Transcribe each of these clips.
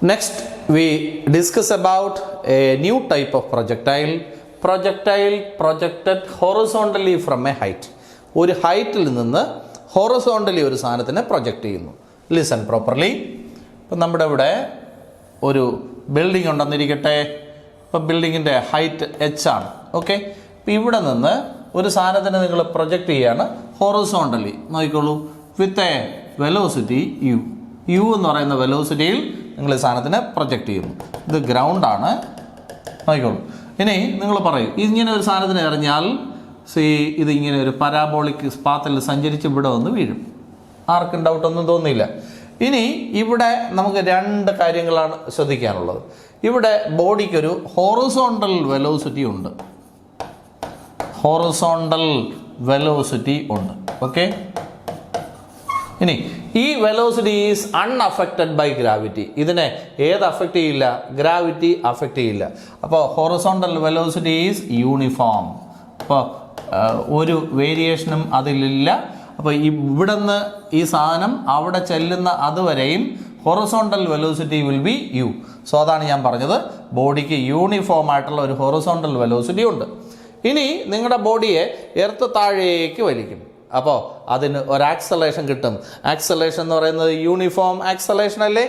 Next, we discuss about a new type of projectile. Projectile projected horizontally from a height. ഒരു ഹൈറ്റിൽ നിന്ന് horizontally ഒരു സാധനത്തിനെ project ചെയ്യുന്നു. Listen properly. ഇപ്പം നമ്മുടെ ഇവിടെ ഒരു ബിൽഡിംഗ് ഉണ്ടെന്നിരിക്കട്ടെ. ഇപ്പം ബിൽഡിങ്ങിൻ്റെ ഹൈറ്റ് h ആണ്. ഓക്കെ, ഇപ്പം ഇവിടെ നിന്ന് ഒരു സാധനത്തിനെ നിങ്ങൾ പ്രൊജക്റ്റ് ചെയ്യുകയാണ് ഹൊറിസോണ്ടലി. നോക്കിക്കോളൂ, with a velocity u. u എന്ന് പറയുന്ന വെലോസിറ്റിയിൽ നിങ്ങൾ ഈ സാധനത്തിനെ പ്രൊജക്റ്റ് ചെയ്യുന്നു. ഇത് ഗ്രൗണ്ടാണ്. നോക്കിക്കോളൂ. ഇനി നിങ്ങൾ പറയും, ഇങ്ങനെ ഒരു സാധനത്തിന് എറിഞ്ഞാൽ ഇതിങ്ങനെ ഒരു പരാബോളിക് പാത്തിൽ സഞ്ചരിച്ച് ഇവിടെ വന്ന് വീഴും. ആർക്കും ഡൗട്ടൊന്നും തോന്നിയില്ല. ഇനി ഇവിടെ നമുക്ക് രണ്ട് കാര്യങ്ങളാണ് ശ്രദ്ധിക്കാനുള്ളത്. ഇവിടെ ബോഡിക്കൊരു ഹൊറിസോണ്ടൽ വെലോസിറ്റി ഉണ്ട്. ഹൊറിസോണ്ടൽ വെലോസിറ്റി ഉണ്ട്. ഓക്കെ, ഇനി ഈ velocity is unaffected by gravity. ഇതിനെ ഏത് അഫക്റ്റ് ചെയ്യില്ല? ഗ്രാവിറ്റി അഫക്റ്റ് ചെയ്യില്ല. അപ്പോൾ ഹൊറിസോണ്ടൽ വെലോസിറ്റി ഈസ് യൂണിഫോം. അപ്പോൾ ഒരു വേരിയേഷനും അതിലില്ല. അപ്പോൾ ഇവിടെ നിന്ന് ഈ സാധനം അവിടെ ചെല്ലുന്ന അതുവരെയും horizontal velocity will be U. So അതാണ് ഞാൻ പറഞ്ഞത്, ബോഡിക്ക് യൂണിഫോം ആയിട്ടുള്ള ഒരു ഹൊറിസോണ്ടൽ വെലോസിറ്റി ഉണ്ട്. ഇനി നിങ്ങളുടെ ബോഡിയെ എർത്ത് താഴേക്ക് വലിക്കും. അപ്പോൾ അതിന് ഒരു ആക്സലേഷൻ കിട്ടും. ആക്സലേഷൻ എന്ന് പറയുന്നത് യൂണിഫോം ആക്സലേഷൻ അല്ലേ?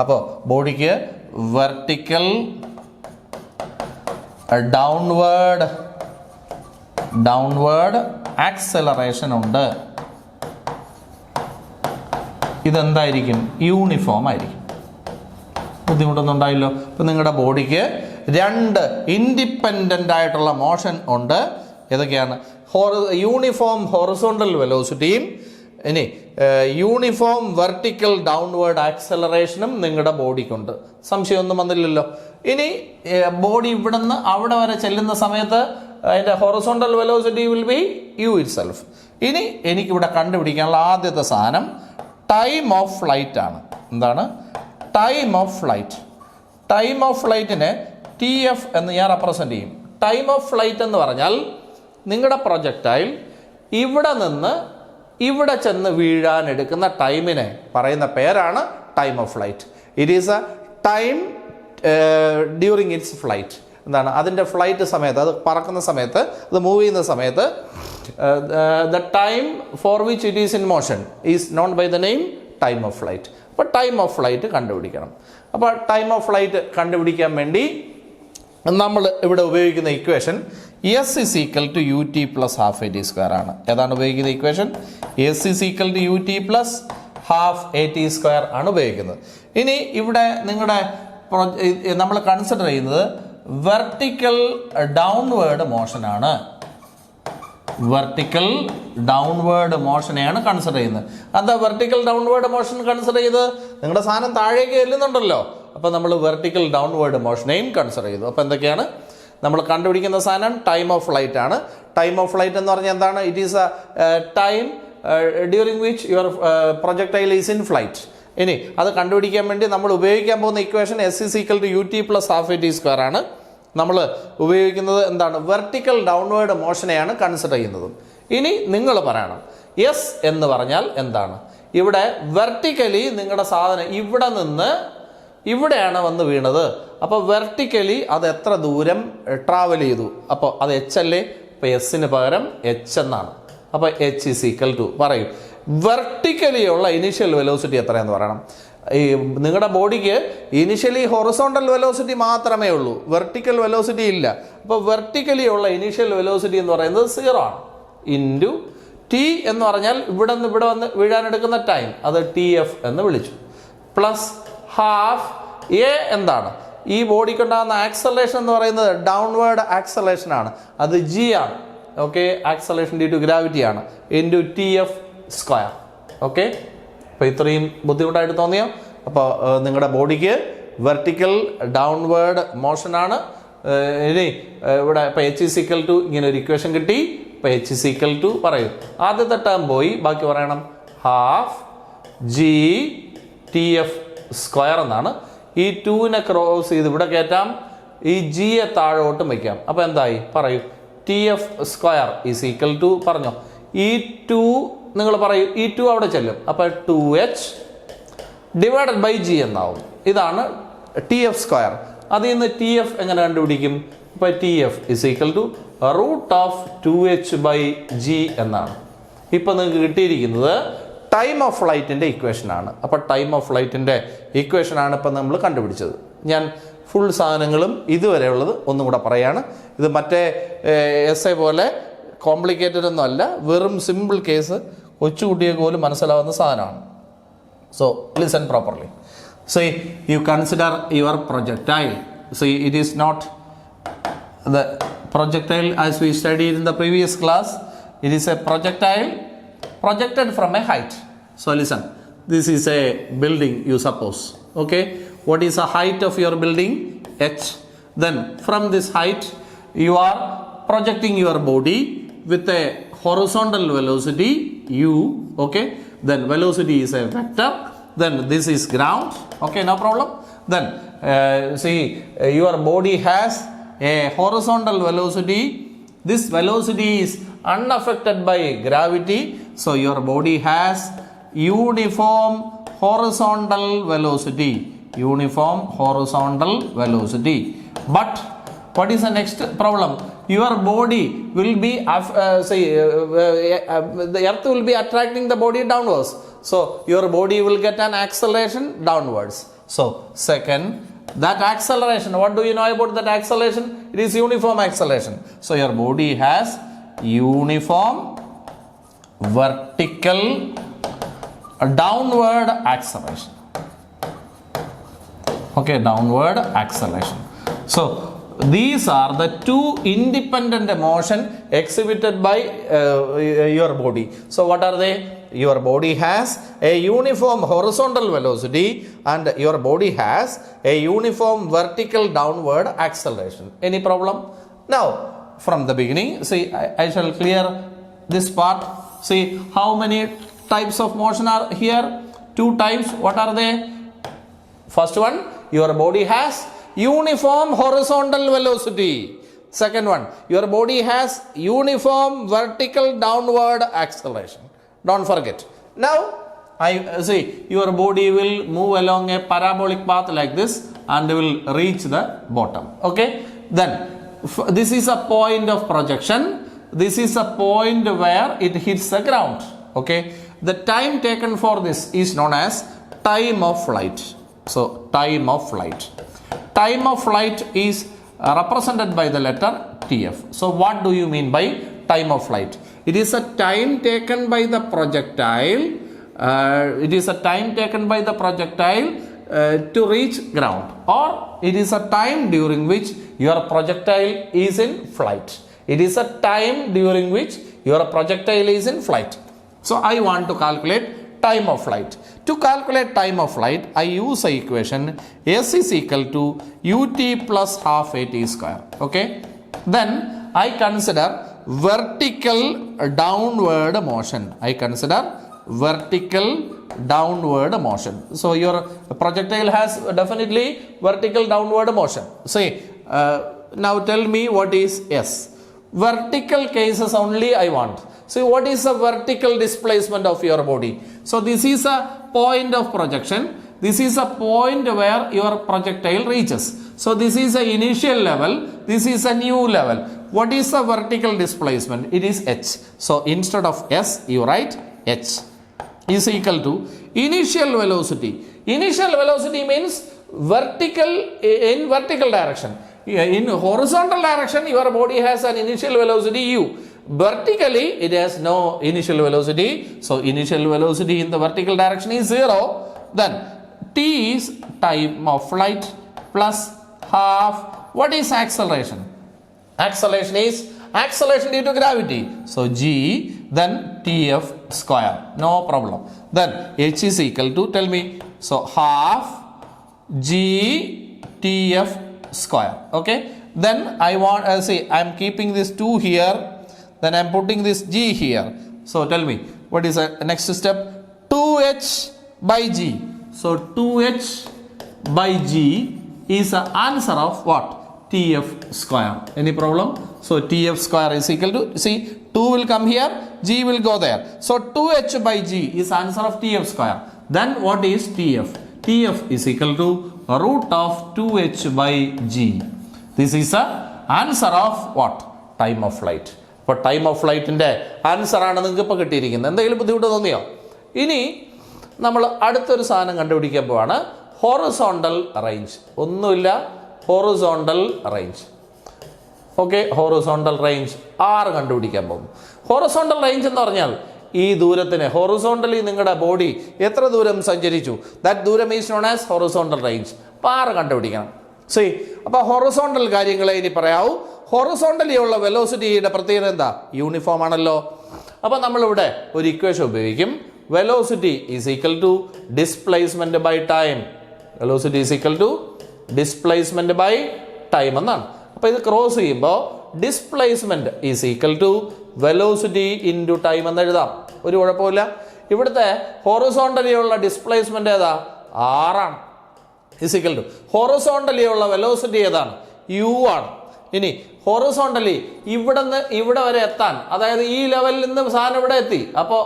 അപ്പോൾ ബോഡിക്ക് വെർട്ടിക്കൽ ഡൗൺവേർഡ് ആക്സലറേഷൻ ഉണ്ട്. ഇതെന്തായിരിക്കും? യൂണിഫോം ആയിരിക്കും. ബുദ്ധിമുട്ടൊന്നും ഉണ്ടായില്ലോ. ഇപ്പം നിങ്ങളുടെ ബോഡിക്ക് രണ്ട് ഇൻഡിപെൻഡൻ്റ് ആയിട്ടുള്ള മോഷൻ ഉണ്ട്. ഏതൊക്കെയാണ്? യൂണിഫോം ഹൊറിസോണ്ടൽ വെലോസിറ്റിയും ഇനി യൂണിഫോം വെർട്ടിക്കൽ ഡൗൺവേർഡ് ആക്സലറേഷനും നിങ്ങളുടെ ബോഡിക്കുണ്ട്. സംശയമൊന്നും വന്നില്ലല്ലോ. ഇനി ബോഡി ഇവിടെ നിന്ന് അവിടെ വരെ ചെല്ലുന്ന സമയത്ത് അതിൻ്റെ horizontal velocity will be you it self. ഇനി എനിക്കിവിടെ കണ്ടുപിടിക്കാനുള്ള ആദ്യത്തെ സാധനം ടൈം ഓഫ് ഫ്ലൈറ്റ് ആണ്. എന്താണ് time of flight? Time of ഫ്ലൈറ്റിനെ TF എന്ന് ഞാൻ റെപ്രസെൻ്റ് ചെയ്യും. ടൈം ഓഫ് ഫ്ലൈറ്റ് എന്ന് പറഞ്ഞാൽ നിങ്ങളുടെ പ്രൊജക്റ്റൈൽ ഇവിടെ നിന്ന് ഇവിടെ ചെന്ന് വീഴാൻ എടുക്കുന്ന ടൈമിനെ പറയുന്ന പേരാണ് time of flight. It is A time during it's flight. എന്താണ് അതിൻ്റെ ഫ്ലൈറ്റ് സമയത്ത്, അത് പറക്കുന്ന സമയത്ത്, അത് മൂവ് ചെയ്യുന്ന സമയത്ത് the time for which it is in motion is known by the name time of flight. അപ്പോൾ ടൈം ഓഫ് ഫ്ലൈറ്റ് കണ്ടുപിടിക്കണം. അപ്പോൾ ടൈം ഓഫ് ഫ്ലൈറ്റ് കണ്ടുപിടിക്കാൻ വേണ്ടി നമ്മൾ ഇവിടെ ഉപയോഗിക്കുന്ന equation S is equal to ut plus half at square ആണ്. ഏതാണ് ഉപയോഗിക്കുന്ന equation? S is equal to ut plus half at square ആണ് ഉപയോഗിക്കുന്നത്. ഇനി ഇവിടെ നിങ്ങളുടെ നമ്മൾ കൺസിഡർ ചെയ്യുന്നത് വെർട്ടിക്കൽ ഡൗൺവേർഡ് മോഷനാണ്. വെർട്ടിക്കൽ ഡൗൺവേർഡ് മോഷനെയാണ് കൺസിഡർ ചെയ്യുന്നത്. എന്താ വെർട്ടിക്കൽ ഡൗൺവേർഡ് മോഷൻ കൺസിഡർ ചെയ്ത്? നിങ്ങളുടെ സാധനം താഴേക്ക് ചെല്ലുന്നുണ്ടല്ലോ. അപ്പോൾ നമ്മൾ വെർട്ടിക്കൽ ഡൗൺവേർഡ് മോഷനെയും കൺസിഡർ ചെയ്തു. അപ്പോൾ എന്തൊക്കെയാണ് നമ്മൾ കണ്ടുപിടിക്കുന്ന സാധനം? ടൈം ഓഫ് ഫ്ലൈറ്റ് ആണ്. ടൈം ഓഫ് ഫ്ലൈറ്റ് എന്ന് പറഞ്ഞാൽ എന്താണ്? It is A time during which your projectile is in flight. ഇനി അത് കണ്ടുപിടിക്കാൻ വേണ്ടി നമ്മൾ ഉപയോഗിക്കാൻ പോകുന്ന equation S is equal to ut plus half at square ആണ്. നമ്മൾ ഉപയോഗിക്കുന്നത് എന്താണ്? വെർട്ടിക്കൽ ഡൗൺവേർഡ് മോഷനെയാണ് കൺസിഡർ ചെയ്യുന്നത്. ഇനി നിങ്ങൾ പറയണം S എന്ന് പറഞ്ഞാൽ എന്താണ്? ഇവിടെ വെർട്ടിക്കലി നിങ്ങളുടെ സാധനം ഇവിടെ നിന്ന് ഇവിടെയാണ് വന്ന് വീണത്. അപ്പോൾ വെർട്ടിക്കലി അത് എത്ര ദൂരം ട്രാവൽ ചെയ്തു? അപ്പോൾ അത് h അല്ലേ? അപ്പോൾ എസ്സിന് പകരം h എന്നാണ്. അപ്പോൾ h is equal to പറയും വെർട്ടിക്കലി ഉള്ള ഇനീഷ്യൽ വെലോസിറ്റി എത്രയെന്ന് പറയണം. ഈ നിങ്ങളുടെ ബോഡിക്ക് ഇനിഷ്യലി ഹൊറിസോണ്ടൽ വെലോസിറ്റി മാത്രമേ ഉള്ളൂ, വെർട്ടിക്കൽ വെലോസിറ്റി ഇല്ല. അപ്പോൾ വെർട്ടിക്കലി ഉള്ള ഇനീഷ്യൽ വെലോസിറ്റി എന്ന് പറയുന്നത് 0 ആണ്. ഇൻറ്റു t എന്ന് പറഞ്ഞാൽ ഇവിടെ നിന്ന് ഇവിടെ വന്ന് വീഴാനെടുക്കുന്ന ടൈം, അത് TF എന്ന് വിളിച്ചു. പ്ലസ് ഹാഫ് A എന്താണ്? ഈ ബോഡിക്കുണ്ടാകുന്ന ആക്സലേഷൻ എന്ന് പറയുന്നത് ഡൗൺവേർഡ് ആക്സലേഷൻ ആണ്, അത് G ആണ്. Okay, acceleration due to gravity ആണ്. Into TF square. ഓക്കെ, അപ്പോൾ ഇത്രയും ബുദ്ധിമുട്ടായിട്ട് തോന്നിയോ? അപ്പോൾ നിങ്ങളുടെ ബോഡിക്ക് വെർട്ടിക്കൽ ഡൗൺവേർഡ് മോഷനാണ്. ഇനി ഇവിടെ ഇപ്പോൾ H is equal to ഇങ്ങനെ ഒരു ഇക്വേഷൻ കിട്ടി. ഇപ്പോൾ H is equal to പറയും, ആദ്യത്തെ ടേം പോയി, ബാക്കി പറയണം ഹാഫ് G TF സ്ക്വയർ എന്നാണ്. ഈ 2നെ ക്രോസ് ചെയ്ത് ഇവിടെ കയറ്റാം, ഈ ജിയെ താഴോട്ടും വയ്ക്കാം. അപ്പോൾ എന്തായി? പറയൂ. TF square is equal to പറഞ്ഞോ. ഈ 2 നിങ്ങൾ പറയൂ, ഈ 2 അവിടെ ചെല്ലും. അപ്പോൾ 2H ഡിവൈഡഡ് ബൈ G എന്നാവും. ഇതാണ് ടി എഫ് സ്ക്വയർ. അതിൽ നിന്ന് ടി എഫ് എങ്ങനെ കണ്ടുപിടിക്കും? ഇപ്പോൾ T F is equal to root of 2h/g എന്നാണ്. ഇപ്പം നിങ്ങൾക്ക് കിട്ടിയിരിക്കുന്നത് ടൈം ഓഫ് ഫ്ലൈറ്റിൻ്റെ ഇക്വേഷനാണ്. അപ്പോൾ ടൈം ഓഫ് ഫ്ലൈറ്റിൻ്റെ ഇക്വേഷനാണ് ഇപ്പം നമ്മൾ കണ്ടുപിടിച്ചത്. ഞാൻ ഫുൾ സാധനങ്ങളും ഇതുവരെയുള്ളത് ഒന്നും കൂടെ പറയാണ്. ഇത് മറ്റേ എസ് എ പോലെ കോംപ്ലിക്കേറ്റഡ് ഒന്നും അല്ല, വെറും സിമ്പിൾ കേസ്, കൊച്ചുകുട്ടിയൊക്കെ പോലും മനസ്സിലാവുന്ന സാധനമാണ്. So listen properly. See, you consider your projectile. See, it is not the projectile as we studied in the previous class. It is a projectile projected from a height. So listen, this is a building, you suppose. Okay, what is the height of your building? H. Then from this height you are projecting your body with a horizontal velocity u. Okay, then velocity is a vector, then this is ground. Okay, no problem. Then your body has a horizontal velocity. This velocity is unaffected by gravity, so your body has uniform horizontal velocity. Uniform horizontal velocity. But what is the next problem? Your body will be the earth will be attracting the body downwards, so your body will get an acceleration downwards. So second, that acceleration, what do you know about that acceleration? It is uniform acceleration. So your body has uniform vertical downward acceleration. Okay, downward acceleration. So these are the two independent motion exhibited by your body. So what are they? Your body has a uniform horizontal velocity and your body has a uniform vertical downward acceleration. Any problem? Now from the beginning, see, I shall clear this part. See how many types of motion are here? Two types. What are they? First one, your body has uniform horizontal velocity. Second one, your body has uniform vertical downward acceleration. Don't forget. Now I see your body will move along a parabolic path like this and will reach the bottom. Okay, then this is a point of projection. This is a point where it hits the ground. Okay, the time taken for this is known as time of flight. So time of flight. Time of flight is represented by the letter TF. So what do you mean by time of flight? It is a time taken by the projectile. It is a time taken by the projectile to reach ground, or it is a time during which your projectile is in flight. It is a time during which your projectile is in flight. So I want to calculate time of flight. To calculate time of flight, I use a equation S is equal to ut plus half at square. Okay, then I consider vertical downward motion. I consider vertical downward motion. So your projectile has definitely vertical downward motion. See, now tell me what is S. Vertical cases only I want. See, what is the vertical displacement of your body? So this is a point of projection. This is a point where your projectile reaches. So this is the initial level. This is a new level. What is the vertical displacement? It is h. So instead of s, you write h is equal to initial velocity. Initial velocity means vertical, in vertical direction. In horizontal direction, your body has an initial velocity u. Vertically, it has no initial velocity. So initial velocity in the vertical direction is 0. Then t is time of flight plus half. What is acceleration? Acceleration is acceleration due to gravity. So g, then tf square. No problem. Then h is equal to, tell me, so half g tf square. Okay, then I want, see, I am keeping this 2 here, then I am putting this g here. So tell me, what is the next step? 2h by g. So 2h by g is the answer of what? Tf square. Any problem? So Tf square is equal to, see, 2 will come here, g will go there. So 2h by g is answer of Tf square. Then what is Tf? Tf is equal to root of 2h by g. This is the answer of what? Time of flight. അപ്പോൾ time of ഫ്ലൈറ്റിൻ്റെ ആൻസറാണ് നിങ്ങൾക്ക് ഇപ്പോൾ കിട്ടിയിരിക്കുന്നത്. എന്തെങ്കിലും ബുദ്ധിമുട്ട് തോന്നിയോ? ഇനി നമ്മൾ അടുത്തൊരു സാധനം കണ്ടുപിടിക്കാൻ പോവാണ്, ഹൊറിസോണ്ടൽ റേഞ്ച്. ഒന്നുമില്ല, horizontal range. Okay, horizontal range 6 കണ്ടുപിടിക്കാൻ പോകും. ഹൊറിസോണ്ടൽ റേഞ്ച് എന്ന് പറഞ്ഞാൽ ഈ ദൂരത്തിന് ഹൊറിസോണ്ടലി നിങ്ങളുടെ ബോഡി എത്ര ദൂരം സഞ്ചരിച്ചു, ദാറ്റ് ദൂരം is known as horizontal range. അപ്പോൾ 6 കണ്ടുപിടിക്കണം. സി, അപ്പോൾ ഹൊറിസോണ്ടൽ കാര്യങ്ങളെ ഇനി പറയാവൂ. ഹൊറിസോണ്ടലി ഉള്ള വെലോസിറ്റിയുടെ പ്രത്യേകത എന്താ? യൂണിഫോം ആണല്ലോ. അപ്പോൾ നമ്മളിവിടെ ഒരു ഇക്വേഷൻ ഉപയോഗിക്കും. Velocity is equal to displacement by time. Velocity is equal to displacement by time എന്നാണ്. അപ്പോൾ ഇത് ക്രോസ് ചെയ്യുമ്പോൾ displacement is equal to velocity into time എന്ന് എഴുതാം. ഒരു കുഴപ്പമില്ല. ഇവിടുത്തെ ഹൊറിസോണ്ടലി ഉള്ള ഡിസ്പ്ലേസ്മെന്റ് ഏതാ? 6 ആണ്. ഈസ് ഈക്വൽ ടു ഹൊറിസോണ്ടലി ഉള്ള വെലോസിറ്റി ഏതാണ്? u ആണ്. ഇനി ഹൊറിസോണ്ടലി ഇവിടുന്ന് ഇവിടെ വരെ എത്താൻ, അതായത് ഈ ലെവലിൽ നിന്ന് സാധനം ഇവിടെ എത്തി, അപ്പോൾ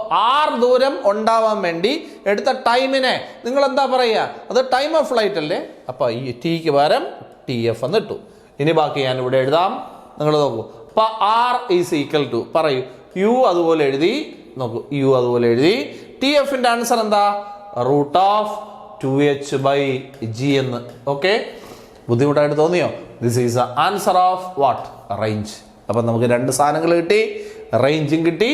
r ദൂരം ഉണ്ടാവാൻ വേണ്ടി എടുത്ത ടൈമിനെ നിങ്ങൾ എന്താ പറയുക? അത് ടൈം ഓഫ് ഫ്ലൈറ്റ് അല്ലേ? അപ്പോൾ ഈ ടിക്ക് പകരം TF എന്ന് ഇട്ടു. ഇനി ബാക്കി ഞാൻ ഇവിടെ എഴുതാം, നിങ്ങൾ നോക്കൂ. അപ്പോൾ r ഈസ് ഈക്വൽ ടു പറയൂ, u അതുപോലെ എഴുതി നോക്കൂ, u അതുപോലെ എഴുതി. TFൻ്റെ ആൻസർ എന്താ? Root of 2h by g എന്ന്. ഓക്കെ, ബുദ്ധിമുട്ടായിട്ട് തോന്നിയോ? This is the answer of what? Range. അപ്പം നമുക്ക് 2 സാധനങ്ങൾ കിട്ടി, റേഞ്ചും കിട്ടി,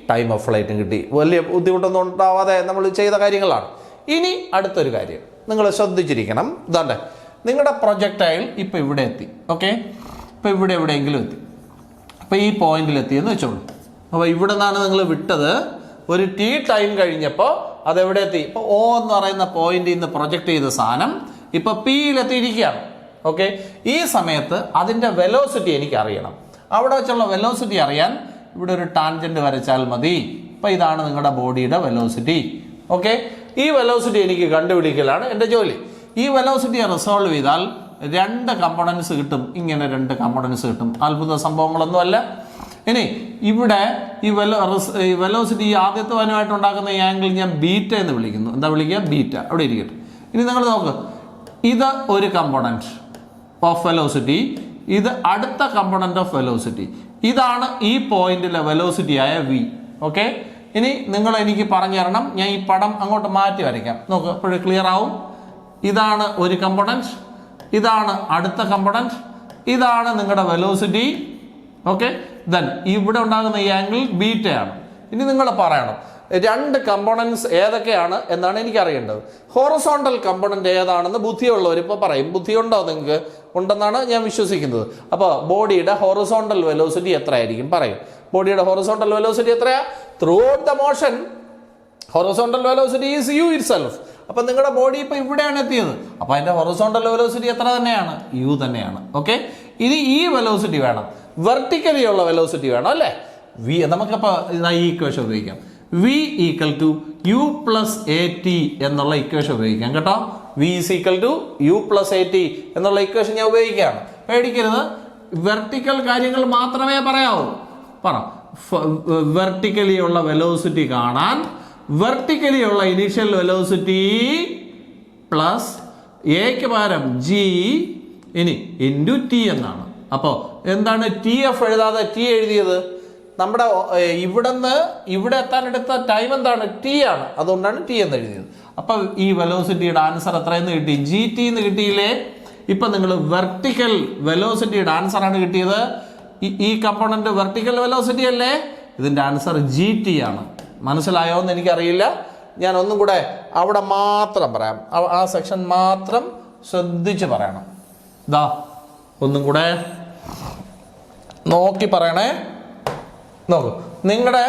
ടൈം ഓഫ് ഫ്ലൈറ്റും കിട്ടി. വലിയ ബുദ്ധിമുട്ടൊന്നും ഉണ്ടാവാതെ നമ്മൾ ചെയ്ത കാര്യങ്ങളാണ്. ഇനി അടുത്തൊരു കാര്യം നിങ്ങൾ ശ്രദ്ധിച്ചിരിക്കണം. ഇതാണ്ട് നിങ്ങളുടെ പ്രൊജക്ടൈൽ ഇപ്പം ഇവിടെ എത്തി. ഓക്കെ, ഇപ്പം ഇവിടെ എവിടെയെങ്കിലും എത്തി. അപ്പോൾ ഈ പോയിന്റിൽ എത്തിയെന്ന് വെച്ചോളൂ. അപ്പോൾ ഇവിടെ നിന്നാണ് നിങ്ങൾ വിട്ടത്. ഒരു ടി ടൈം കഴിഞ്ഞപ്പോൾ അതെവിടെ എത്തി? ഇപ്പോൾ O എന്ന് പറയുന്ന പോയിന്റിൽ നിന്ന് പ്രൊജക്റ്റ് ചെയ്ത സാധനം ഇപ്പോൾ Pയിലെത്തിയിരിക്കുകയാണ്. ഓക്കെ, ഈ സമയത്ത് അതിൻ്റെ വെലോസിറ്റി എനിക്ക് അറിയണം. അവിടെ വെച്ചുള്ള വെലോസിറ്റി അറിയാൻ ഇവിടെ ഒരു ടാൻജന്റ് വരച്ചാൽ മതി. അപ്പോൾ ഇതാണ് നിങ്ങളുടെ ബോഡിയുടെ വെലോസിറ്റി. ഓക്കെ, ഈ വെലോസിറ്റി എനിക്ക് കണ്ടുപിടിക്കലാണ് എൻ്റെ ജോലി. ഈ വെലോസിറ്റിയെ റിസോൾവ് ചെയ്താൽ 2 കമ്പോണൻസ് കിട്ടും. ഇങ്ങനെ 2 കമ്പോണൻസ് കിട്ടും. അത്ഭുത സംഭവങ്ങളൊന്നുമല്ല. ഇനി ഇവിടെ ഈ വെലോസിറ്റി ആദ്യത്തെ വനുമായിട്ട് ഉണ്ടാക്കുന്ന ഈ ആംഗിൾ ഞാൻ ബീറ്റ എന്ന് വിളിക്കുന്നു. എന്താ വിളിക്കുക? ബീറ്റ. അവിടെ ഇരിക്കട്ടെ. ഇനി നിങ്ങൾ നോക്ക്, ഇത് ഒരു കമ്പോണൻറ്റ് ഓഫ് വെലോസിറ്റി, ഇത് അടുത്ത കമ്പോണൻറ്റ് ഓഫ് വെലോസിറ്റി. ഇതാണ് ഈ പോയിന്റിലെ വെലോസിറ്റി ആയ v. ഓക്കെ, ഇനി നിങ്ങൾ എനിക്ക് പറഞ്ഞു തരണം. ഞാൻ ഈ പടം അങ്ങോട്ട് മാറ്റി വരയ്ക്കാം. നോക്ക്, അപ്പോഴും ക്ലിയർ ആവും. ഇതാണ് ഒരു കമ്പോണൻറ്റ്, ഇതാണ് അടുത്ത കമ്പോണൻറ്റ്, ഇതാണ് നിങ്ങളുടെ വെലോസിറ്റി. ഓക്കെ, ദെൻ ഇവിടെ ഉണ്ടാകുന്ന ഈ ആംഗിൾ ബീറ്റയാണ്. ഇനി നിങ്ങൾ പറയണം 2 കമ്പോണൻസ് ഏതൊക്കെയാണ് എന്നാണ് എനിക്ക് അറിയേണ്ടത്. ഹൊറിസോണ്ടൽ കമ്പോണന്റ് ഏതാണെന്ന് ബുദ്ധിയുള്ളവർ ഇപ്പോൾ പറയും. ബുദ്ധിയുണ്ടോ നിങ്ങൾക്ക്? ഉണ്ടെന്നാണ് ഞാൻ വിശ്വസിക്കുന്നത്. അപ്പോൾ ബോഡിയുടെ ഹൊറിസോണ്ടൽ വെലോസിറ്റി എത്രയായിരിക്കും? പറയും. ബോഡിയുടെ ഹൊറിസോണ്ടൽ വെലോസിറ്റി എത്രയാ? Through out the motion horizontal velocity is u itself. അപ്പം നിങ്ങളുടെ ബോഡി ഇപ്പോൾ ഇവിടെയാണ് എത്തിയത്. അപ്പോൾ അതിൻ്റെ ഹൊറിസോണ്ടൽ വെലോസിറ്റി എത്ര തന്നെയാണ്? u തന്നെയാണ്. ഓക്കെ, ഇനി ഈ വെലോസിറ്റി വേണം, വെർട്ടിക്കലി ഉള്ള വെലോസിറ്റി വേണം അല്ലേ? v. നമുക്കപ്പോൾ ഈ ഇക്വേഷൻ ഉപയോഗിക്കാം. v equal to u plus AT എന്നുള്ള ഇക്വേഷൻ ഉപയോഗിക്കാം കേട്ടോ. v is equal to u plus AT എന്നുള്ള ഇക്വേഷൻ ഞാൻ ഉപയോഗിക്കുകയാണ്. പേടിക്കരുത്, വെർട്ടിക്കൽ കാര്യങ്ങൾ മാത്രമേ പറയാവൂ. പറ, വെർട്ടിക്കലി ഉള്ള വെലോസിറ്റി കാണാൻ വെർട്ടിക്കലി ഉള്ള ഇനീഷ്യൽ വെലോസിറ്റി പ്ലസ് എക്ക് പകരം g ഇനി ഇൻറ്റു ടി എന്നാണ്. അപ്പോൾ എന്താണ് TF എഴുതാതെ T എഴുതിയത്? നമ്മുടെ ഇവിടുന്ന് ഇവിടെ എത്താൻ എടുത്ത ടൈം എന്താണ്? T ആണ്. അതുകൊണ്ടാണ് T എന്ന് എഴുതിയത്. അപ്പം ഈ വെലോസിറ്റിയുടെ ആൻസർ എത്രയെന്ന് കിട്ടി? GT എന്ന് കിട്ടിയില്ലേ? ഇപ്പം നിങ്ങൾ വെർട്ടിക്കൽ വെലോസിറ്റിയുടെ ആൻസറാണ് കിട്ടിയത്. ഈ കമ്പോണന്റ് വെർട്ടിക്കൽ വെലോസിറ്റി അല്ലേ? ഇതിൻ്റെ ആൻസർ GT ആണ്. മനസ്സിലായോ എന്ന് എനിക്കറിയില്ല. ഞാൻ ഒന്നും കൂടെ അവിടെ മാത്രം പറയാം, ആ സെക്ഷൻ മാത്രം ശ്രദ്ധിച്ച് പറയണം. ഇതാ ഒന്നും കൂടെ നോക്കി പറയണേ. നോക്കൂ, നിങ്ങളുടെ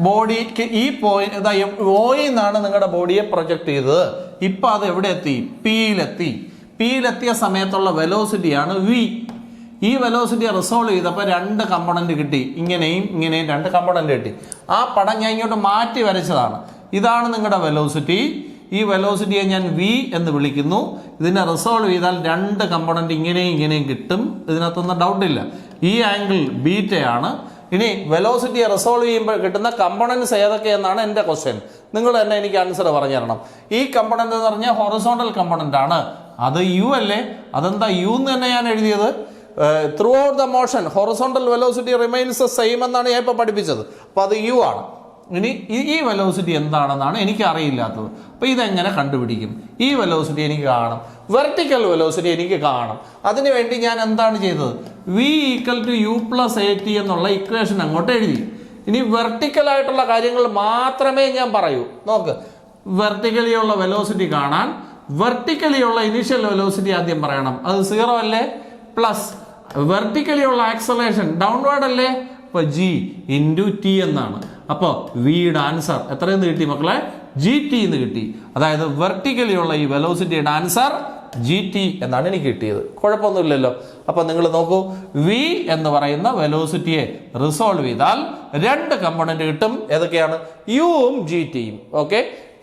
ബോഡിക്ക് ഈ പോയിന്റ് ഇതാ ഓയിൽ നിന്നാണ് നിങ്ങളുടെ ബോഡിയെ പ്രൊജക്റ്റ് ചെയ്തത്. ഇപ്പം അത് എവിടെ എത്തി? Pയിലെത്തി. Pയിലെത്തിയ സമയത്തുള്ള വെലോസിറ്റിയാണ് v. ഈ വെലോസിറ്റിയെ റിസോൾവ് ചെയ്തപ്പോൾ 2 കമ്പോണന്റ് കിട്ടി. ഇങ്ങനെയും ഇങ്ങനെയും 2 കമ്പോണന്റ് കിട്ടി. ആ പടം ഞാൻ ഇങ്ങോട്ട് മാറ്റി വരച്ചതാണ്. ഇതാണ് നിങ്ങളുടെ വെലോസിറ്റി. ഈ വെലോസിറ്റിയെ ഞാൻ v എന്ന് വിളിക്കുന്നു. ഇതിനെ റിസോൾവ് ചെയ്താൽ 2 കമ്പോണന്റ് ഇങ്ങനെയും ഇങ്ങനെയും കിട്ടും. ഇതിനകത്തൊന്നും ഡൗട്ടില്ല. ഈ ആംഗിൾ ബീറ്റയാണ്. ഇനി വെലോസിറ്റിയെ റിസോൾവ് ചെയ്യുമ്പോൾ കിട്ടുന്ന കമ്പോണൻസ് ഏതൊക്കെയെന്നാണ് എൻ്റെ ക്വസ്റ്റ്യൻ. നിങ്ങൾ തന്നെ എനിക്ക് ആൻസർ പറഞ്ഞു തരണം. ഈ കമ്പോണന്റ് എന്ന് പറഞ്ഞാൽ ഹൊറിസോണ്ടൽ കമ്പോണന്റ് ആണ്. അത് യു അല്ലേ? അതെന്താ യു എന്ന് തന്നെ ഞാൻ എഴുതിയത്? Through out the motion horizontal velocity remains same എന്നാണ് ഞാൻ ഇപ്പോൾ പഠിപ്പിച്ചത്. അപ്പോൾ അത് യു ആണ്. ഇനി ഈ വെലോസിറ്റി എന്താണെന്നാണ് എനിക്ക് അറിയില്ലാത്തത്. അപ്പോൾ ഇതെങ്ങനെ കണ്ടുപിടിക്കും? ഈ വെലോസിറ്റി എനിക്ക് കാണണം, വെർട്ടിക്കൽ വെലോസിറ്റി എനിക്ക് കാണണം. അതിനുവേണ്ടി ഞാൻ എന്താണ് ചെയ്തത്? V equal to U plus A T എന്നുള്ള ഇക്വേഷൻ അങ്ങോട്ട് എഴുതി. ഇനി വെർട്ടിക്കലായിട്ടുള്ള കാര്യങ്ങൾ മാത്രമേ ഞാൻ പറയൂ. നോക്ക്, വെർട്ടിക്കലി ഉള്ള വെലോസിറ്റി കാണാൻ വെർട്ടിക്കലി ഉള്ള ഇനീഷ്യൽ വെലോസിറ്റി ആദ്യം പറയണം. അത് 0 അല്ലേ? പ്ലസ് വെർട്ടിക്കലി ഉള്ള ആക്സലേഷൻ ഡൗൺവേർഡ് അല്ലേ? അപ്പോൾ ജി ഇൻറ്റു ടി എന്നാണ്. അപ്പോൾ വിയുടെ ആൻസർ എത്രയെന്ന് കിട്ടി മക്കളെ? ജി ടി എന്ന് കിട്ടി. അതായത് വെർട്ടിക്കലി ഉള്ള ഈ വെലോസിറ്റിയുടെ ആൻസർ ജി ടി എന്നാണ് എനിക്ക് കിട്ടിയത്. കുഴപ്പമൊന്നുമില്ലല്ലോ. അപ്പോൾ നിങ്ങൾ നോക്കൂ, വി എന്ന് പറയുന്ന വെലോസിറ്റിയെ റിസോൾവ് ചെയ്താൽ 2 കമ്പോണന്റ് കിട്ടും. ഏതൊക്കെയാണ്? യുവും ജി ടിയും. ഓക്കെ,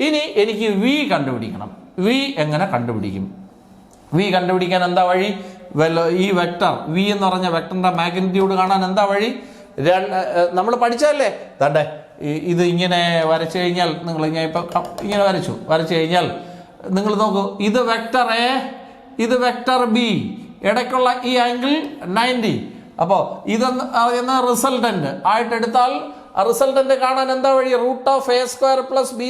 ഇനി എനിക്ക് വി കണ്ടുപിടിക്കണം. വി എങ്ങനെ കണ്ടുപിടിക്കും? വി കണ്ടുപിടിക്കാൻ എന്താ വഴി? ഈ വെക്ടർ വി എന്ന് പറഞ്ഞ വെക്ടറിന്റെ മാഗ്നിറ്റ്യൂഡ് കാണാൻ എന്താ വഴി? നമ്മൾ പഠിച്ചതല്ലേ? തണ്ടേ ഇത് ഇങ്ങനെ വരച്ചു കഴിഞ്ഞാൽ, നിങ്ങൾ ഞാൻ ഇപ്പൊ ഇങ്ങനെ വരച്ചു കഴിഞ്ഞാൽ നിങ്ങൾ നോക്കൂ, ഇത് വെക്ടർ എ, ഇത് വെക്ടർ ബി, ഇടയ്ക്കുള്ള ഈ ആംഗിൾ 90. അപ്പോൾ ഇതെന്ന് റിസൾട്ടന്റ് ആയിട്ട് എടുത്താൽ റിസൾട്ടന്റ് കാണാൻ എന്താ വഴി? √(a² + b²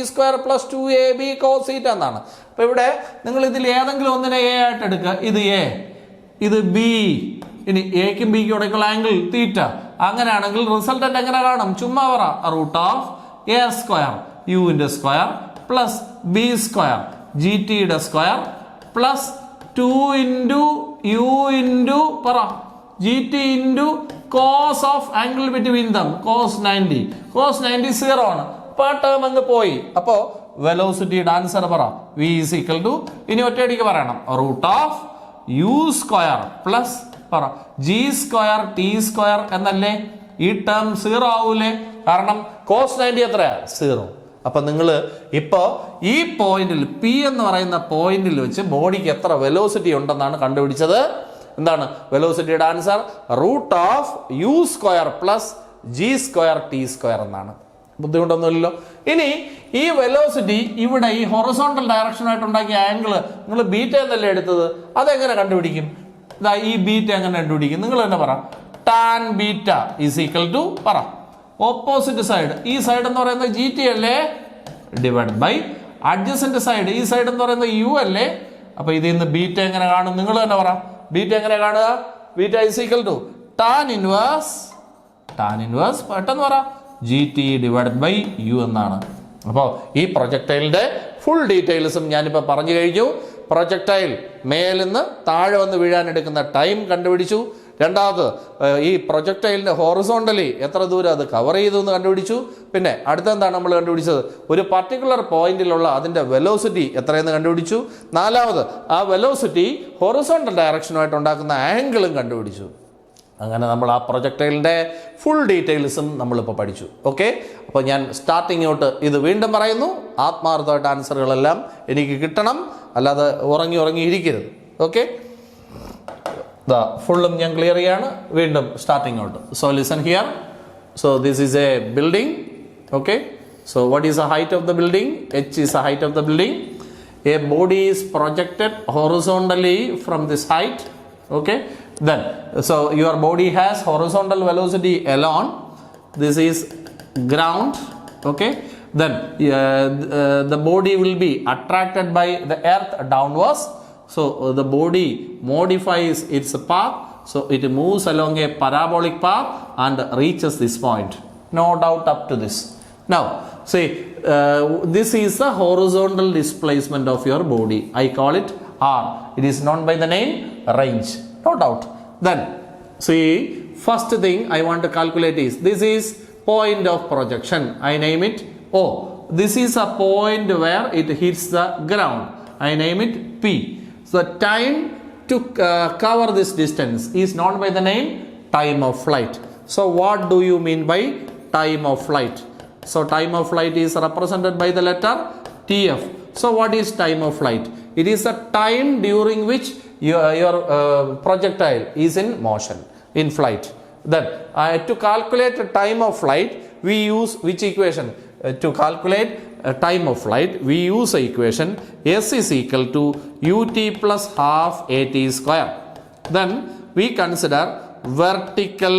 + 2ab cos θ എന്നാണ്. അപ്പൊ ഇവിടെ നിങ്ങൾ ഇതിൽ ഏതെങ്കിലും ഒന്നിനെ എ ആയിട്ട് എടുക്കുക. ഇത് എ, ഇത് ബി, ഇനി എക്കും ബിക്കും ഇടയ്ക്കുള്ള ആംഗിൾ തീറ്റ. അങ്ങനെയാണെങ്കിൽ റിസൾട്ടന്റ് എങ്ങനെ കാണും? ചുമ്മാ പറ, √(a², യുവിന്റെ square plus b² gt square plus 2 × u × പറ gt × cos of angle between them cos 90. cos 90 0 ആണ്. അപ്പോൾ ആ ടേം അങ്ങ് പോയി. അപ്പോൾ വെലോസിറ്റിയുടെ ആൻസർ പറ, v = ഇനി ഒറ്റയടിക്ക് പറയണം, √u² പ്ലസ് പറ g² t² എന്നല്ലേ? ഈ ടേം 0 ആവൂലേ? കാരണം cos 90 എത്രയാ? 0. അപ്പൊ നിങ്ങൾ ഇപ്പോ ഈ പോയിന്റിൽ പി എന്ന് പറയുന്ന പോയിന്റിൽ വെച്ച് ബോഡിക്ക് എത്ര വെലോസിറ്റി ഉണ്ടെന്നാണ് കണ്ടുപിടിച്ചത്. എന്താണ് വെലോസിറ്റിയുടെ answer? √u² plus g² t² എന്നാണ്. ബുദ്ധിമുട്ടൊന്നുമില്ലല്ലോ. ഇനി ഈ വെലോസിറ്റി ഇവിടെ ഈ ഹൊറിസോണ്ടൽ ഡയറക്ഷനായിട്ട് ഉണ്ടാക്കിയ ആംഗിള് നിങ്ങൾ ബീറ്റ എന്നല്ലേ എടുത്തത്? അതെങ്ങനെ കണ്ടുപിടിക്കും? ഈ ബീറ്റ എങ്ങനെ കണ്ടുപിടിക്കും? നിങ്ങൾ തന്നെ പറ. ടാൻ ബീറ്റ = പറ ഓപ്പോസിറ്റ് സൈഡ്, ഈ സൈഡ് എന്ന് പറയുന്നത് ജി ടി അല്ലേ, ഡിവൈഡ് ബൈ അഡ്ജസന്റ് സൈഡ്, ഈ സൈഡ് എന്ന് പറയുന്നത് യു അല്ലേ. അപ്പൊ ഇതിൽ നിന്ന് ബീറ്റ എങ്ങനെ കാണും? നിങ്ങൾ തന്നെ പറ. ബീറ്റ എങ്ങനെ കാണുക? ബീറ്റ = ടാൻ ഇൻവേഴ്സ് പെട്ടെന്ന് പറ G T divide by U എന്നാണ്. അപ്പോൾ ഈ പ്രൊജക്ടൈലിന്റെ ഫുൾ ഡീറ്റെയിൽസും ഞാനിപ്പോൾ പറഞ്ഞു കഴിഞ്ഞു. പ്രൊജക്ടൈൽ മേലിന്ന് താഴെ വന്ന് വീഴാൻ എടുക്കുന്ന ടൈം കണ്ടുപിടിച്ചു. രണ്ടാമത് ഈ പ്രൊജക്ടൈലിന്റെ ഹോറിസോണ്ടലി എത്ര ദൂരം അത് കവർ ചെയ്തു എന്ന് കണ്ടുപിടിച്ചു. പിന്നെ അടുത്തെന്താണ് നമ്മൾ കണ്ടുപിടിച്ചത്? ഒരു പർട്ടിക്കുലർ പോയിന്റിലുള്ള അതിന്റെ വെലോസിറ്റി എത്രയെന്ന് കണ്ടുപിടിച്ചു. നാലാമത് ആ വെലോസിറ്റി ഹൊറിസോണ്ടൽ ഡയറക്ഷനുമായിട്ട് ഉണ്ടാക്കുന്ന ആംഗിളും കണ്ടുപിടിച്ചു. അങ്ങനെ നമ്മൾ ആ പ്രൊജക്ടൈലിൻ്റെ ഫുൾ ഡീറ്റെയിൽസും നമ്മളിപ്പോൾ പഠിച്ചു. ഓക്കെ, അപ്പോൾ ഞാൻ സ്റ്റാർട്ടിങ് തൊട്ട് ഇത് വീണ്ടും പറയുന്നു, ആത്മാർത്ഥമായിട്ട് ആൻസറുകളെല്ലാം എനിക്ക് കിട്ടണം, അല്ലാതെ ഉറങ്ങിയിരിക്കരുത്. ഓക്കെ, ഫുള്ളും ഞാൻ ക്ലിയർ ചെയ്യാണ്. വീണ്ടും starting out. So listen here. So this is A building. Okay, so what is the height of the building? h is the height of the building. A body is projected horizontally from this height. Okay, then so your body has horizontal velocity alone. This is ground. Okay, then the body will be attracted by the earth downwards. So the body modifies its path, so it moves along a parabolic path and reaches this point. No doubt up to this. Now see, this is the horizontal displacement of your body. I call it R. It is known by the name range. No doubt. Then see, first thing I want to calculate is, this is point of projection. I name it O. This is a point where it hits the ground. I name it P. So the time to cover this distance is known by the name time of flight. So what do you mean by time of flight? So time of flight is represented by the letter TF. So what is time of flight? It is the time during which your projectile is in motion, in flight. Then to calculate the time of flight, we use which equation? To calculate time of flight, we use the equation s is equal to ut plus half at square. Then we consider vertical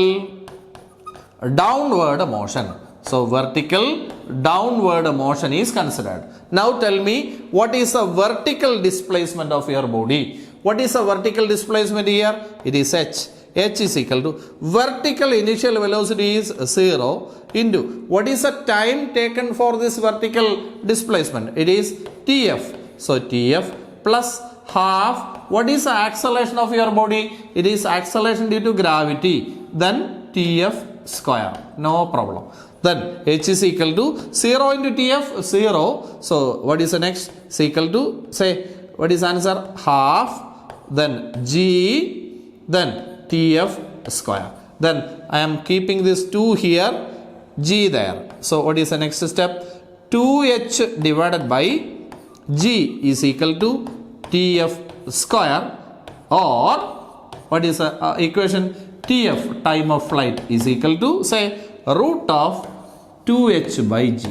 downward motion. So vertical downward motion is considered. Now tell me, what is the vertical displacement of your body? What is the vertical displacement here? It is h. H is equal to vertical initial velocity is 0 into what is the time taken for this vertical displacement? It is tf. So tf plus half, what is the acceleration of your body? It is acceleration due to gravity, then tf square, no problem. Then h is equal to 0 into tf, 0. So what is the next? Is equal to, say, what is answer? Half, then g, then tf square. Then I am keeping this 2 here, g there. So what is the next step? 2h divided by g is equal to tf square, or what is the equation? Tf, time of flight, is equal to, say, root of 2h by g.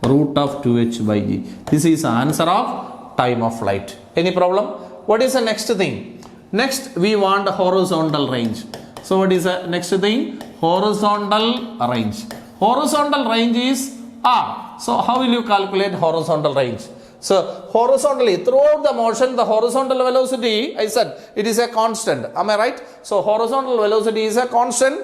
Root of 2h by g. This is the answer of time of flight. Any problem? What is the next thing? Next we want horizontal range. So what is the next thing? Horizontal range. Horizontal range is r. So how will you calculate horizontal range? So horizontally, throughout the motion, the horizontal velocity, I said, it is a constant. Am I right? So horizontal velocity is a constant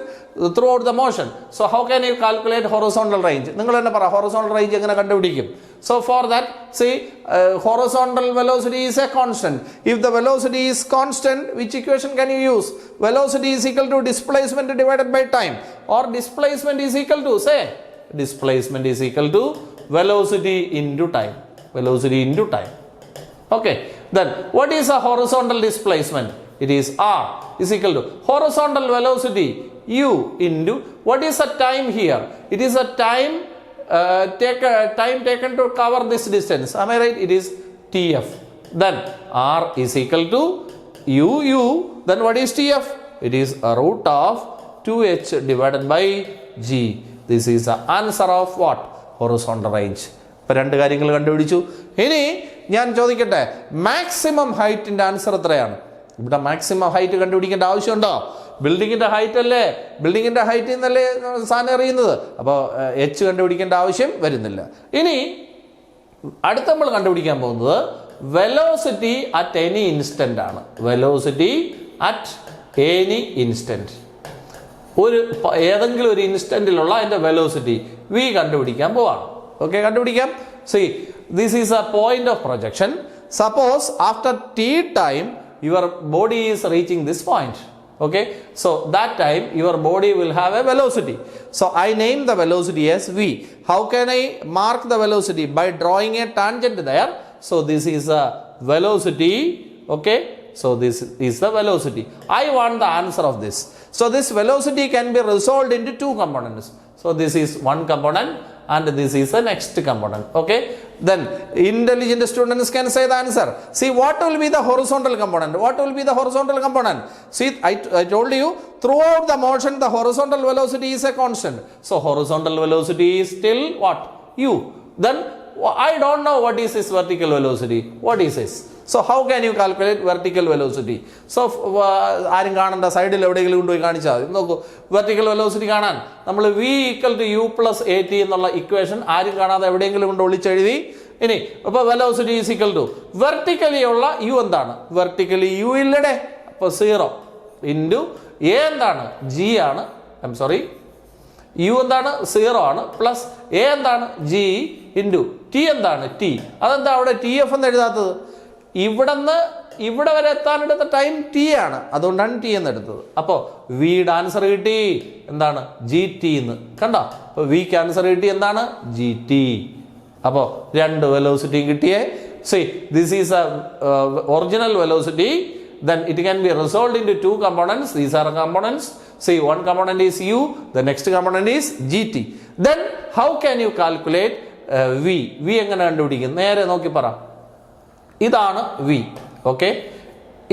throughout the motion. So how can you calculate horizontal range? Horizontal range. So for that, see, horizontal velocity is a constant. If the velocity is constant, which equation can you use? Velocity is equal to displacement divided by time, or displacement is equal to, say, displacement is equal to velocity into time. Velocity into time. Okay. Then what is a horizontal displacement? It is r is equal to horizontal velocity u into what is the time here? It is a time taken to cover this distance. Am I right? It is tf. Then r is equal to u. Then what is tf? It is a root of 2h divided by g. This is the answer of what? Horizontal range. ഇപ്പോൾ 2 കാര്യങ്ങൾ കണ്ടുപിടിച്ചു. ഇനി ഞാൻ ചോദിക്കട്ടെ, maximum ഹൈറ്റിൻ്റെ answer എത്രയാണ്? ഇവിടെ maximum height കണ്ടുപിടിക്കേണ്ട ആവശ്യമുണ്ടോ? ബിൽഡിങ്ങിൻ്റെ ഹൈറ്റ് അല്ലേ, ബിൽഡിങ്ങിൻ്റെ ഹൈറ്റിൽ നിന്നല്ലേ സാധനം എറിയുന്നത്. അപ്പോൾ എച്ച് കണ്ടുപിടിക്കേണ്ട ആവശ്യം വരുന്നില്ല. ഇനി അടുത്ത നമ്മൾ കണ്ടുപിടിക്കാൻ പോകുന്നത് വെലോസിറ്റി അറ്റ് എനി ഇൻസ്റ്റന്റ് ആണ്. വെലോസിറ്റി അറ്റ് എനി ഇൻസ്റ്റന്റ്, ഏതെങ്കിലും ഒരു ഇൻസ്റ്റന്റിലുള്ള അതിൻ്റെ വെലോസിറ്റി വി കണ്ടുപിടിക്കാൻ പോവാണ്. Okay, കണ്ടുപിടിക്കാം. See, this is a point of projection. Suppose after t time your body is reaching this point. Okay, so that time your body will have a velocity. So I name the velocity as v. How can I mark the velocity? By drawing a tangent there. So this is a velocity. Okay, so this is the velocity. I want the answer of this. So this velocity can be resolved into 2 components. So this is one component and this is the next component. Okay, then intelligent students can say the answer. See, what will be the horizontal component? What will be the horizontal component? See, I told you, throughout the motion the horizontal velocity is a constant. So horizontal velocity is still what? U. Then I don't know what is this vertical velocity. What is this? So how can you calculate vertical velocity? So ആരും കാണണ്ട, സൈഡിൽ എവിടെയെങ്കിലും കൊണ്ടുപോയി കാണിച്ചാൽ മതി. നോക്കൂ, vertical velocity കാണാൻ നമ്മൾ v equal to u plus at എന്നുള്ള ഇക്വേഷൻ ആരും കാണാതെ എവിടെയെങ്കിലും കൊണ്ട് ഒളിച്ചെഴുതി. ഇനി അപ്പോൾ velocity is equal to vertically ഉള്ള u എന്താണ്? വെർട്ടിക്കലി u ഇല്ലടെ, അപ്പോൾ 0 ഇൻറ്റു a എന്താണ്? g ആണ്. u എന്താണ്? 0 ആണ്. പ്ലസ് a എന്താണ്? g ഇൻറ്റു t എന്താണ്? t. അതെന്താ അവിടെ tf എന്ന് എഴുതാത്തത്? ഇവിടെ വരെ എത്താനെടുത്ത ടൈം ടി ആണ്, അതുകൊണ്ടാണ് ടി എന്ന് എടുത്തത്. അപ്പോൾ വിയുടെ ആൻസർ കിട്ടി എന്താണ്? ജി ടി എന്ന്. കണ്ടോ? അപ്പോൾ വിക്ക് ആൻസർ കിട്ടി എന്താണ്? G T. അപ്പോൾ 2 വെലോസിറ്റിയും കിട്ടിയേ. C, this is A original velocity. Then it can be resolved into 2 components. These are components. See, one component is u, the next component is gt. Then how can you calculate v? v എങ്ങനെ കണ്ടുപിടിക്കും? നേരെ നോക്കി പറ. ഇതാണ് v. Okay,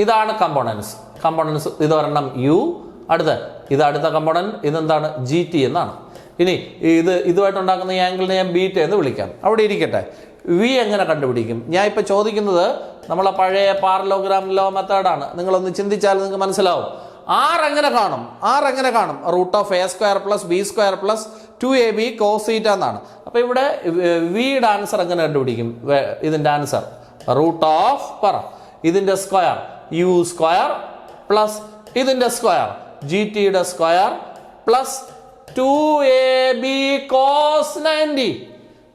ഇതാണ് components. ഇത് ഒരെണ്ണം u, അടുത്ത കമ്പോണൻറ്റ് ഇതെന്താണ്? ജി ടി എന്നാണ്. ഇനി ഇതുമായിട്ടുണ്ടാക്കുന്ന ഈ ആംഗിളിനെ ഞാൻ ബീറ്റ എന്ന് വിളിക്കാം. അവിടെ ഇരിക്കട്ടെ. വി എങ്ങനെ കണ്ടുപിടിക്കും? ഞാൻ ഇപ്പോൾ ചോദിക്കുന്നത് നമ്മളെ പഴയ പാരലോഗ്രാം ലോ മെത്തേഡാണ്. നിങ്ങളൊന്ന് ചിന്തിച്ചാൽ നിങ്ങൾക്ക് മനസ്സിലാവും. ആർ എങ്ങനെ കാണും? Root of A square plus B square plus 2ab cos theta എന്നാണ്. അപ്പോൾ ഇവിടെ വിയുടെ ആൻസർ എങ്ങനെ കണ്ടുപിടിക്കും? ഇതിൻ്റെ ആൻസർ റൂട്ട് ഓഫ് ഇതിൻ്റെ സ്ക്വയർ യു സ്ക്വയർ പ്ലസ് ഇതിൻ്റെ സ്ക്വയർ ജി ടിയുടെ square plus 2ab cos 90.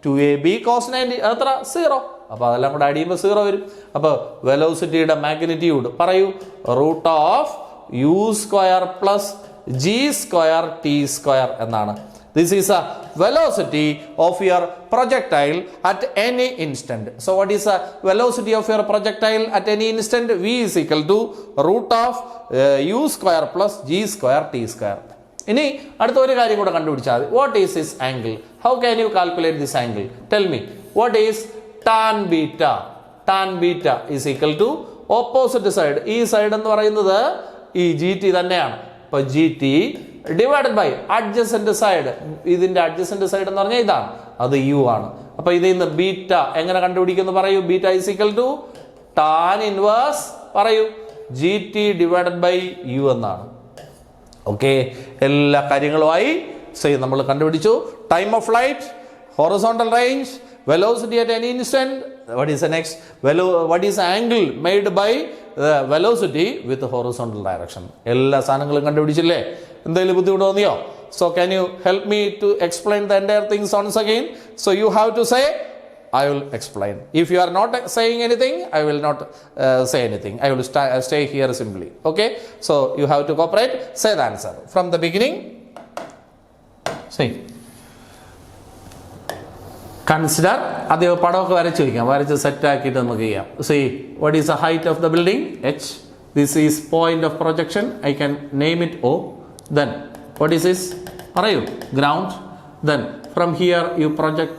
2ab cos 90 എത്ര? 0. അപ്പോൾ അതെല്ലാം കൂടെ അടിയുമ്പോൾ 0 വരും. അപ്പോൾ വെലോസിറ്റിയുടെ മാഗ്നിറ്റ്യൂഡ് പറയൂ. Root of U square plus G square T square എന്നാണ്. This is a velocity of your projectile at any instant. So what is the velocity of your projectile at any instant? V is equal to root of u square plus g square t square. ഇനി അടുത്ത ഒരു കാര്യം കൂടെ കണ്ടുപിടിച്ചാൽ മതി. What is this angle? How can you calculate this angle? Tell me. What is tan beta? Tan beta is equal to opposite side. ഈ side എന്ന് പറയുന്നത് ഈ ജി ടി തന്നെയാണ്. അപ്പോൾ G T divided by adjacent side. ഇതിന്റെ adjacent side എന്ന് പറഞ്ഞാൽ ഇതാണ്, അത് യു ആണ്. അപ്പൊ ഇതിൽ നിന്ന് ബീറ്റ എങ്ങനെ കണ്ടുപിടിക്കുന്നു പറയൂ. Beta is equal to tan inverse പറയൂ G T divided by U എന്നാണ്. ഓക്കെ, എല്ലാ കാര്യങ്ങളുമായി നമ്മൾ കണ്ടുപിടിച്ചു. Time of flight, horizontal range, velocity at any instant. What is the next? What is the angle made by the velocity with the horizontal direction? എല്ലാ സാധനങ്ങളും കണ്ടുപിടിച്ചില്ലേ? എന്തെങ്കിലും ബുദ്ധിമുട്ട് തോന്നിയോ? So can you help me to explain the entire things once again? So you have to say, I will explain. If you are not saying anything, I will not say anything. I will stay here simply. Okay? So you have to cooperate. Say the answer from the beginning. Say. Consider, അത് പടമൊക്കെ വരച്ച് വയ്ക്കാം, വരച്ച് സെറ്റാക്കിയിട്ട് നമുക്ക് ചെയ്യാം. See, what is the height of the building? H. This is point of projection. I can name it O. Then, what is this? പറയൂ. Ground. Then, from here you project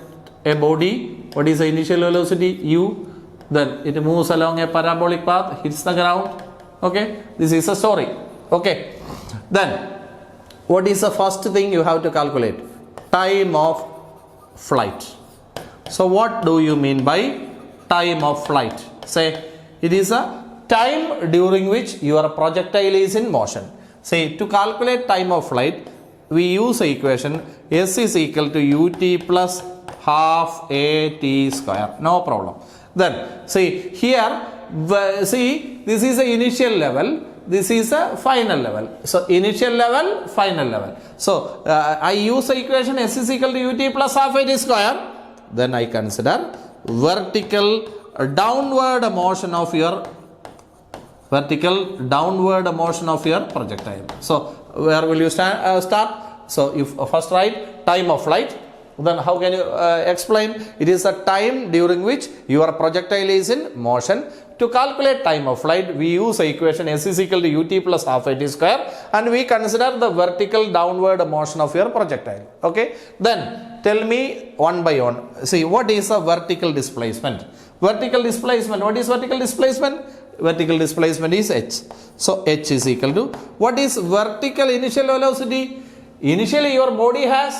a body. What is the initial velocity? U. Then, it moves along a parabolic path, hits the ground. Okay? This is a story. Okay? Then, what is the first thing you have to calculate? Time of flight. So what do you mean by time of flight? Say, it is a time during which your projectile is in motion. Say, to calculate time of flight, we use the equation S is equal to ut plus half at square. No problem. Then, see, here, see, this is the initial level. This is a final level. So, initial level, final level. So, I use the equation S is equal to ut plus half at square. Then I consider vertical downward motion of your projectile. So where will you start? So if first write time of flight, then how can you explain? It is the time during which your projectile is in motion. To calculate time of flight, we use the equation S is equal to ut plus half at square, and we consider the vertical downward motion of your projectile. Okay, then tell me one by one. See, what is a vertical displacement? Vertical displacement. What is vertical displacement? Vertical displacement is h. So h is equal to, what is vertical initial velocity? Initially your body has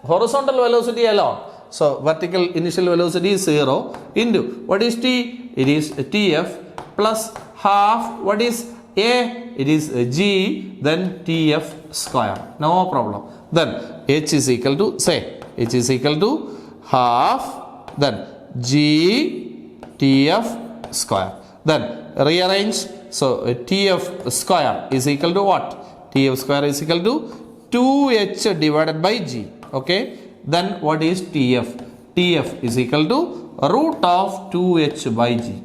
horizontal velocity alone. So vertical initial velocity is 0 into, what is t? It is tf plus half, what is a? It is g, then tf square. No problem. Then h is equal to, say, h is equal to half, then g tf square. Then rearrange. So tf square is equal to what? Tf square is equal to 2h divided by g. Okay. Then what is tf? Tf is equal to root of 2h by g.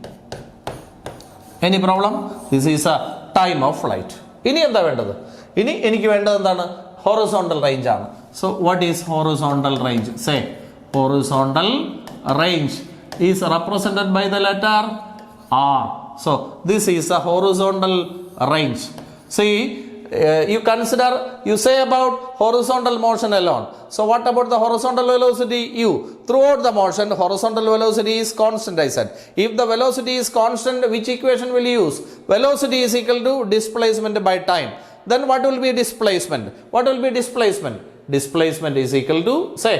Any problem? This is a time of flight. ഇനി എന്താ വേണ്ടത്? ഇനി എനിക്ക് വേണ്ടത് എന്താണ്? Horizontal range ആണ്. So what is horizontal range? Say, horizontal range is represented by the letter R. So this is a horizontal range. See, you consider, you say about horizontal motion alone. So what about the horizontal velocity u? Throughout the motion, horizontal velocity is constant, I said. If the velocity is constant, which equation will you use? Velocity is equal to displacement by time. Then what will be displacement? What will be displacement? displacement is equal to, say,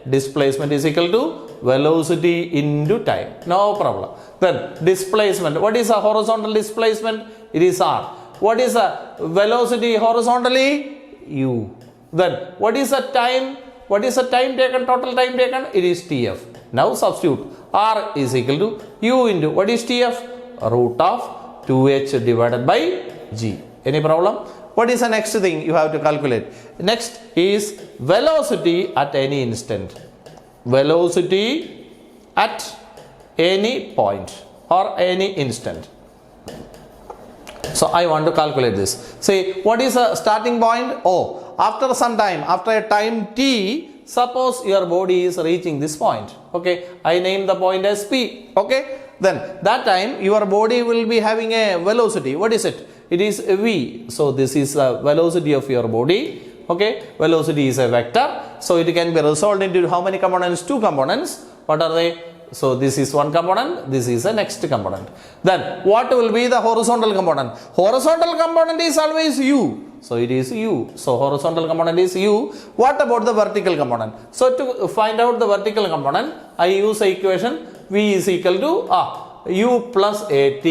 displacement is equal to velocity into time. No problem. Then displacement, what is a horizontal displacement? It is r. What is a velocity horizontally? U. Then what is the time? What is the time taken, total time taken? It is tf. Now substitute r is equal to u into, what is tf? Root of 2h divided by g. Any problem? What is the next thing you have to calculate? Next is velocity at any instant. Velocity at any point or any instant. So I want to calculate this. See, what is the starting point? Oh, after some time, after a time t, suppose your body is reaching this point. Okay, I name the point as p. Okay, then that time your body will be having a velocity. What is it? It is v. So this is the velocity of your body. Okay, velocity is a vector. So it can be resolved into how many components? 2 components. What are they? So this is one component, this is the next component. Then what will be the horizontal component? Horizontal component is always u. So it is u. So horizontal component is u. What about the vertical component? So to find out the vertical component, I use the equation v is equal to u plus at.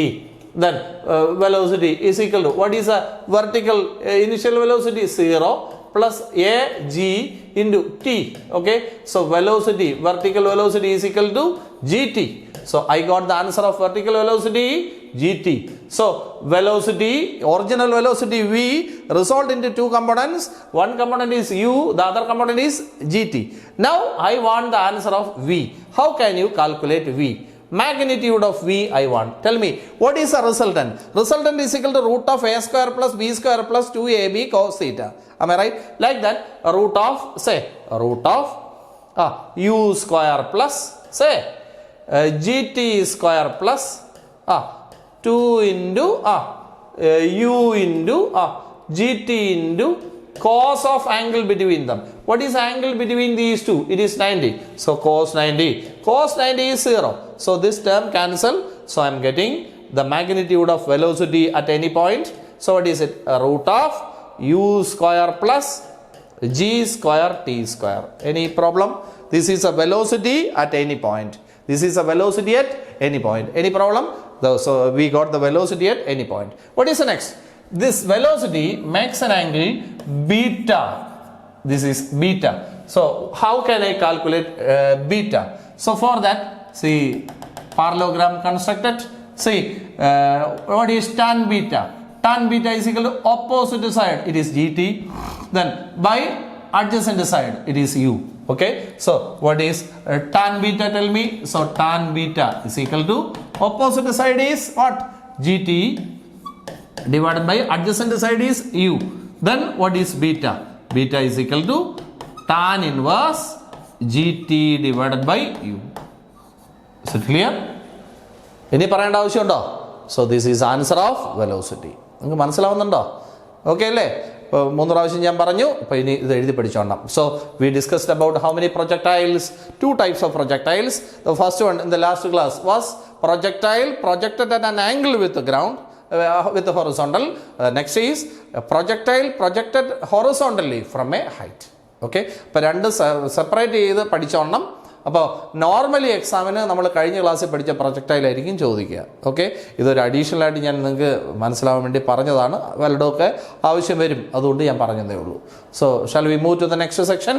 Then velocity is equal to, what is the vertical initial velocity? 0 plus a g into t. Okay, so velocity, vertical velocity is equal to gt. So I got the answer of vertical velocity, gt. So velocity, original velocity v, resolved into 2 components. One component is u, the other component is gt. Now I want the answer of v. How can you calculate v? Magnitude of v I want. Tell me, what is the resultant? Resultant is equal to root of a square plus b square plus 2ab cos theta. Am I right? Like that, root of, say, root of u square plus, say, gt square plus 2 into u into gt into cos of angle between them. What is angle between these two? It is 90. So cos 90. Cos 90 is 0. So this term cancel. So I am getting the magnitude of velocity at any point. So what is it? Root of u square plus g square t square. Any problem? This is a velocity at any point. This is a velocity at any point. Any problem? So we got the velocity at any point. What is the next? This velocity makes an angle beta. This is beta. So how can I calculate beta? So for that, see, parallelogram constructed. See, what is tan beta? Tan beta is equal to opposite side. It is gt. Then by adjacent side, it is u. Okay. So what is tan beta? Tell me. So tan beta is equal to opposite side is what? Gt divided by adjacent side is u. Then what is beta? Beta is equal to tan inverse gt divided by u. Is it clear? Any parayanda avashyundo? So this is answer of velocity. നിങ്ങൾക്ക് മനസ്സിലാവുന്നുണ്ടോ? Okay അല്ലേ? ഇപ്പോൾ 3 പ്രാവശ്യം ഞാൻ പറഞ്ഞു. അപ്പോൾ ഇനി ഇത് എഴുതി പഠിച്ചോണം. So we discussed about how many projectiles? 2 types of projectiles. The first one in the last class was projectile projected at an angle with the ground. With the horizontal. Next is projectile projected horizontally from a height. Okay, അപ്പോൾ രണ്ട് separate ചെയ്ത് പഠിച്ചോണം. അപ്പോൾ normally എക്സാമിന് നമ്മൾ കഴിഞ്ഞ ക്ലാസ്സിൽ പഠിച്ച പ്രൊജക്ടൈലായിരിക്കും ചോദിക്കുക. ഓക്കെ, ഇതൊരു അഡീഷണൽ ആയിട്ട് ഞാൻ നിങ്ങൾക്ക് മനസ്സിലാവാൻ വേണ്ടി പറഞ്ഞതാണ്. വല്ലതുമൊക്കെ ആവശ്യം വരും, അതുകൊണ്ട് ഞാൻ പറഞ്ഞതേ ഉള്ളൂ. So shall we move to the next section.